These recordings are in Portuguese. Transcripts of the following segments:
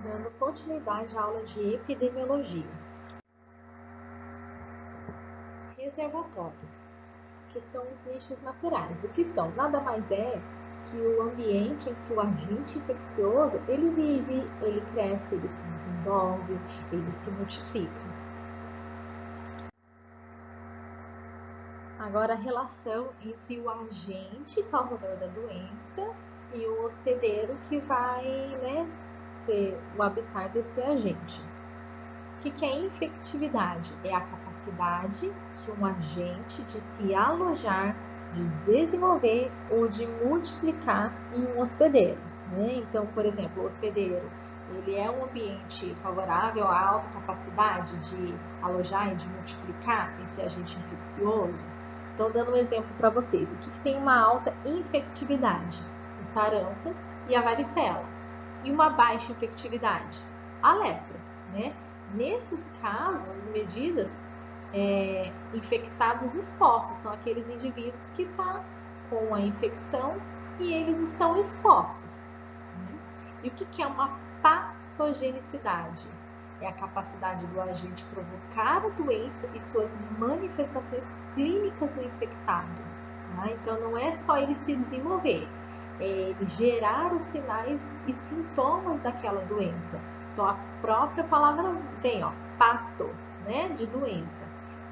Dando continuidade à aula de epidemiologia. Reservatório, que são os nichos naturais. O que são? Nada mais é que o ambiente em que o agente infeccioso, ele vive, ele cresce, ele se desenvolve, ele se multiplica. Agora, a relação entre o agente causador da doença e o hospedeiro que vai, ser o habitat desse agente. O que é infectividade? É a capacidade que um agente de se alojar, de desenvolver ou de multiplicar em um hospedeiro. Então, por exemplo, o hospedeiro, ele é um ambiente favorável à alta capacidade de alojar e de multiplicar esse agente infeccioso. Então, dando um exemplo para vocês, o que tem uma alta infectividade? O sarampo e a varicela. E uma baixa infectividade? A lepra, Nesses casos, as medidas, infectados expostos, são aqueles indivíduos que estão com a infecção e eles estão expostos. E o que é uma patogenicidade? É a capacidade do agente provocar a doença e suas manifestações clínicas no infectado. Então, não é só ele se desenvolver, é ele gerar os sinais e sintomas daquela doença. Então, a própria palavra vem, pato, de doença.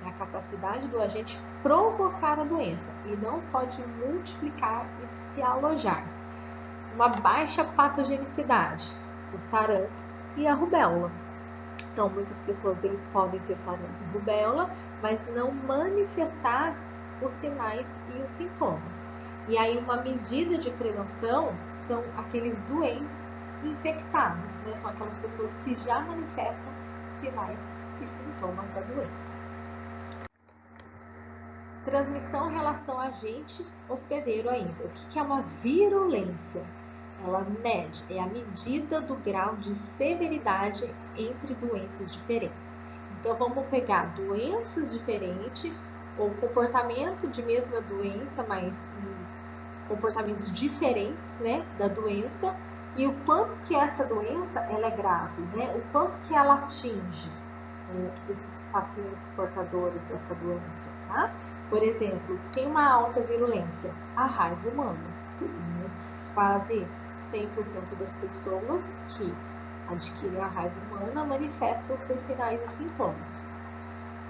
É a capacidade do agente provocar a doença e não só de multiplicar e de se alojar. Uma baixa patogenicidade, o sarampo e a rubéola. Então, muitas pessoas eles podem ter sarampo e rubéola, mas não manifestar os sinais e os sintomas. E aí, uma medida de prevenção são aqueles doentes infectados, São aquelas pessoas que já manifestam sinais e sintomas da doença. Transmissão em relação a agente hospedeiro ainda. O que é uma virulência? Ela mede, é a medida do grau de severidade entre doenças diferentes. Então, vamos pegar doenças diferentes ou comportamento de mesma doença, mas comportamentos diferentes, da doença, e o quanto que essa doença ela é grave, o quanto que ela atinge esses pacientes portadores dessa doença, tá? Por exemplo, tem uma alta virulência, a raiva humana. Quase 100% das pessoas que adquirem a raiva humana manifestam os seus sinais e sintomas.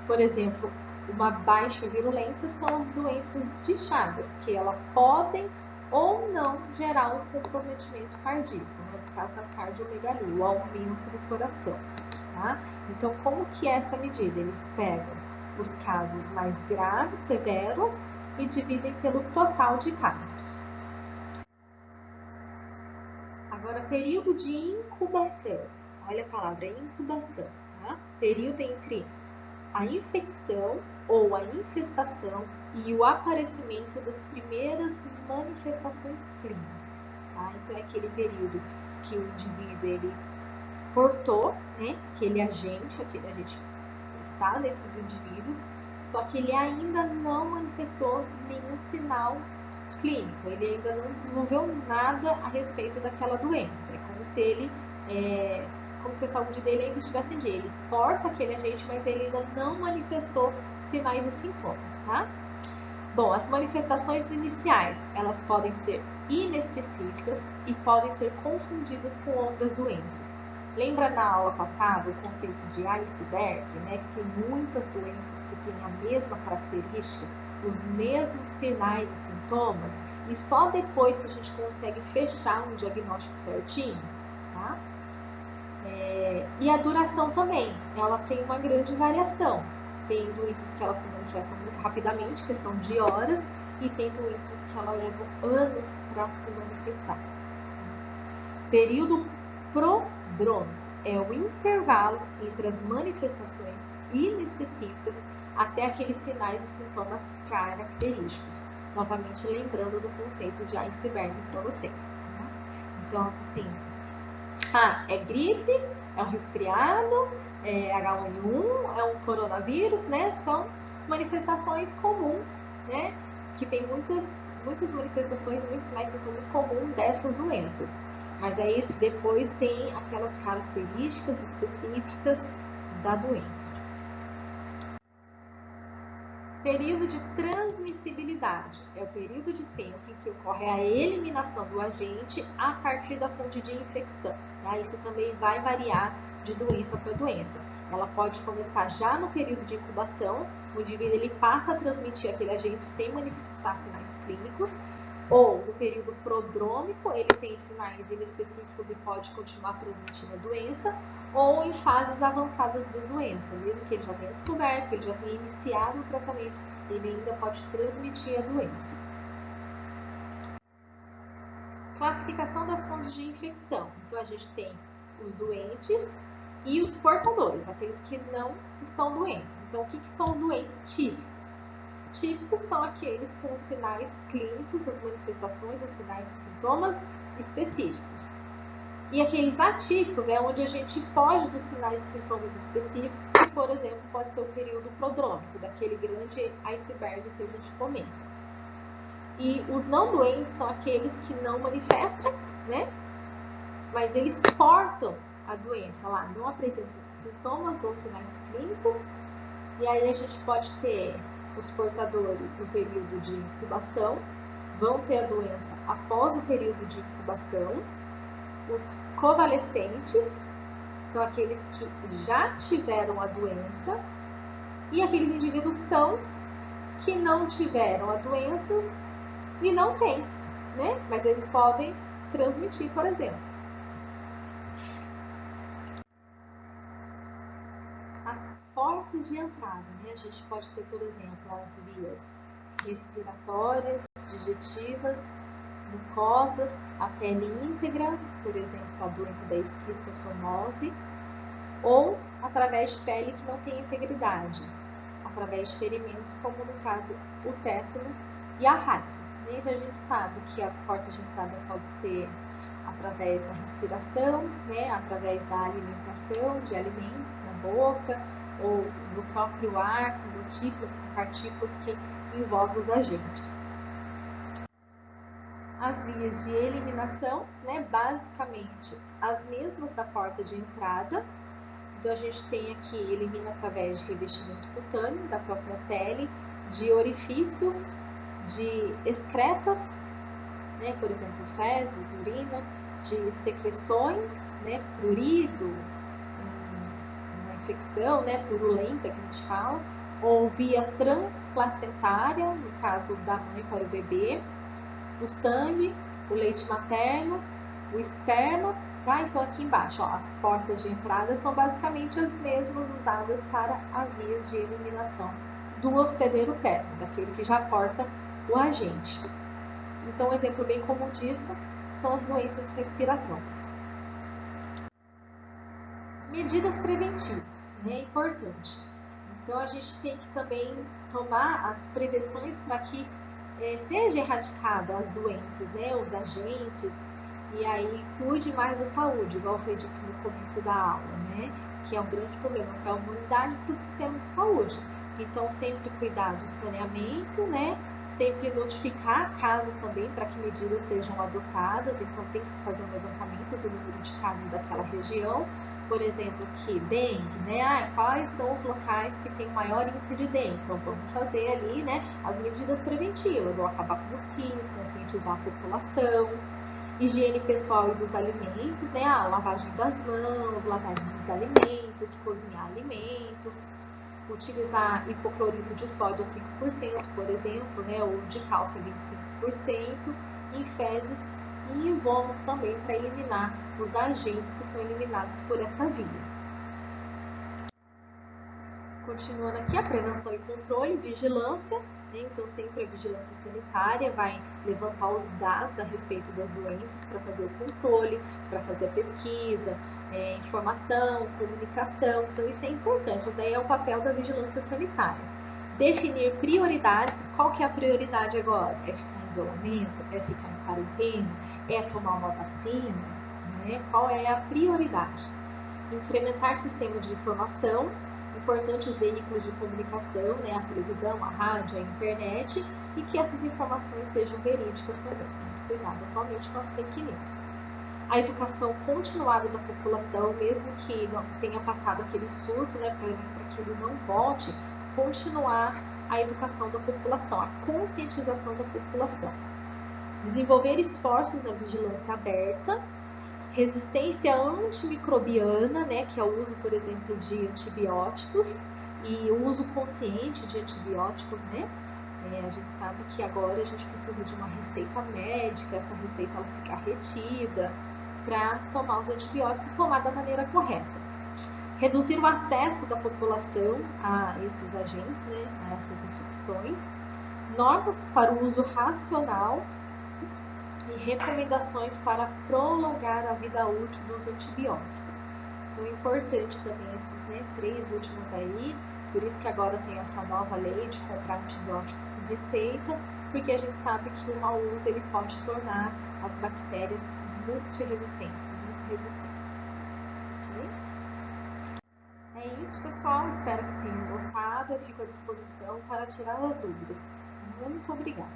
Por exemplo, uma baixa virulência são as doenças de Chagas, que elas podem ou não gerar um comprometimento cardíaco, no caso a cardiomegalia, o aumento do coração. Tá? Então, como que é essa medida? Eles pegam os casos mais graves, severos, e dividem pelo total de casos. Agora, período de incubação. Olha a palavra incubação. Tá? Período entre a infecção ou a infestação e o aparecimento das primeiras manifestações clínicas. Tá? Então, é aquele período que o indivíduo ele portou, aquele agente está dentro do indivíduo, só que ele ainda não manifestou nenhum sinal clínico, ele ainda não desenvolveu nada a respeito daquela doença. É como se ele, como se a saúde dele ainda estivesse em dia. Ele porta aquele agente, mas ele ainda não manifestou sinais e sintomas, tá? Bom, as manifestações iniciais, elas podem ser inespecíficas e podem ser confundidas com outras doenças. Lembra na aula passada o conceito de iceberg, que tem muitas doenças que têm a mesma característica, os mesmos sinais e sintomas, e só depois que a gente consegue fechar um diagnóstico certinho, tá? E a duração também, ela tem uma grande variação. Tem doenças que elas se manifestam muito rapidamente, questão de horas, e tem doenças que elas levam anos para se manifestar. Período prodrômico é o intervalo entre as manifestações inespecíficas até aqueles sinais e sintomas característicos. Novamente lembrando do conceito de iceberg para vocês. Então, assim, é gripe, é um resfriado, é H1N1, é um coronavírus, São manifestações comuns, que tem muitas manifestações, muitos sinais e sintomas comuns dessas doenças. Mas aí depois tem aquelas características específicas da doença. Período de transmissibilidade é o período de tempo em que ocorre a eliminação do agente a partir da fonte de infecção. Tá? Isso também vai variar de doença para doença. Ela pode começar já no período de incubação, o indivíduo ele passa a transmitir aquele agente sem manifestar sinais clínicos, ou no período prodrômico, ele tem sinais inespecíficos e pode continuar transmitindo a doença, ou em fases avançadas da doença, mesmo que ele já tenha descoberto, que ele já tenha iniciado o tratamento, ele ainda pode transmitir a doença. Classificação das fontes de infecção. Então, a gente tem os doentes e os portadores, aqueles que não estão doentes. Então, o que são doentes típicos? Típicos são aqueles com sinais clínicos, as manifestações, os sinais e sintomas específicos. E aqueles atípicos é onde a gente foge dos sinais e sintomas específicos, que, por exemplo, pode ser o período prodrômico, daquele grande iceberg que a gente comenta. E os não doentes são aqueles que não manifestam, né? Mas eles portam a doença lá, não apresentam sintomas ou sinais clínicos. E aí a gente pode ter os portadores no período de incubação, vão ter a doença após o período de incubação. Os convalescentes são aqueles que já tiveram a doença, e aqueles indivíduos sãos que não tiveram a doença e não têm, né? Mas eles podem transmitir, por exemplo. As portas de entrada, né? A gente pode ter, por exemplo, as vias respiratórias, digestivas, mucosas, a pele íntegra, por exemplo, a doença da esquistossomose, ou através de pele que não tem integridade, através de ferimentos, como no caso o tétano e a raiva. Então a gente sabe que as portas de entrada podem ser através da respiração, né, através da alimentação de alimentos na boca, ou no próprio ar, com gotículas, com partículas que envolvem os agentes. As vias de eliminação, né, basicamente as mesmas da porta de entrada. Então a gente tem aqui, elimina através de revestimento cutâneo da própria pele, de orifícios, de excretas, né, por exemplo, fezes, urina, de secreções, né, prurido, uma infecção, né, purulenta que a gente fala, ou via transplacentária, no caso da mãe para o bebê, o sangue, o leite materno, o esperma, tá? Então aqui embaixo, ó, as portas de entrada são basicamente as mesmas usadas para a via de eliminação do hospedeiro perto, daquele que já porta o agente. Então, um exemplo bem comum disso são as doenças respiratórias. Medidas preventivas, né? É importante. Então, a gente tem que também tomar as prevenções para que seja erradicada as doenças, né? Os agentes, e aí cuide mais da saúde, igual foi dito no começo da aula, né? Que é um grande problema para a humanidade e para o sistema de saúde. Então, sempre cuidar do saneamento, né? Sempre notificar casos também para que medidas sejam adotadas. Então, tem que fazer um levantamento do número de casos daquela região. Por exemplo, que dengue, né? Quais são os locais que tem maior índice de dengue? Então, vamos fazer ali, né, as medidas preventivas, ou acabar com mosquitos, conscientizar a população. Higiene pessoal e dos alimentos, né? A lavagem das mãos, lavagem dos alimentos, cozinhar alimentos, utilizar hipoclorito de sódio a 5%, por exemplo, né? Ou de cálcio a 25%, em fezes e em vômito também, para eliminar os agentes que são eliminados por essa via. Continuando aqui, a prevenção e controle, vigilância. Então, sempre a vigilância sanitária vai levantar os dados a respeito das doenças para fazer o controle, para fazer a pesquisa, informação, comunicação. Então, isso é importante. Esse aí é o papel da vigilância sanitária. Definir prioridades. Qual que é a prioridade agora? É ficar em isolamento? É ficar em quarentena? É tomar uma vacina? Né? Qual é a prioridade? Incrementar sistema de informação. Importantes veículos de comunicação, né, a televisão, a rádio, a internet, e que essas informações sejam verídicas também. Muito cuidado atualmente com as fake news. A educação continuada da população, mesmo que não tenha passado aquele surto, né, mas para que ele não volte, continuar a educação da população, a conscientização da população. Desenvolver esforços na vigilância aberta, resistência antimicrobiana, né, que é o uso, por exemplo, de antibióticos e o uso consciente de antibióticos, né? A gente sabe que agora a gente precisa de uma receita médica, essa receita ela fica retida para tomar os antibióticos e tomar da maneira correta. Reduzir o acesso da população a esses agentes, né, a essas infecções. Normas para o uso racional e recomendações para prolongar a vida útil dos antibióticos. Então é importante também esses, né, 3 últimos aí, por isso que agora tem essa nova lei de comprar antibiótico com receita, porque a gente sabe que o mau uso ele pode tornar as bactérias multiresistentes, muito resistentes. Okay? É isso, pessoal. Espero que tenham gostado. Eu fico à disposição para tirar as dúvidas. Muito obrigada.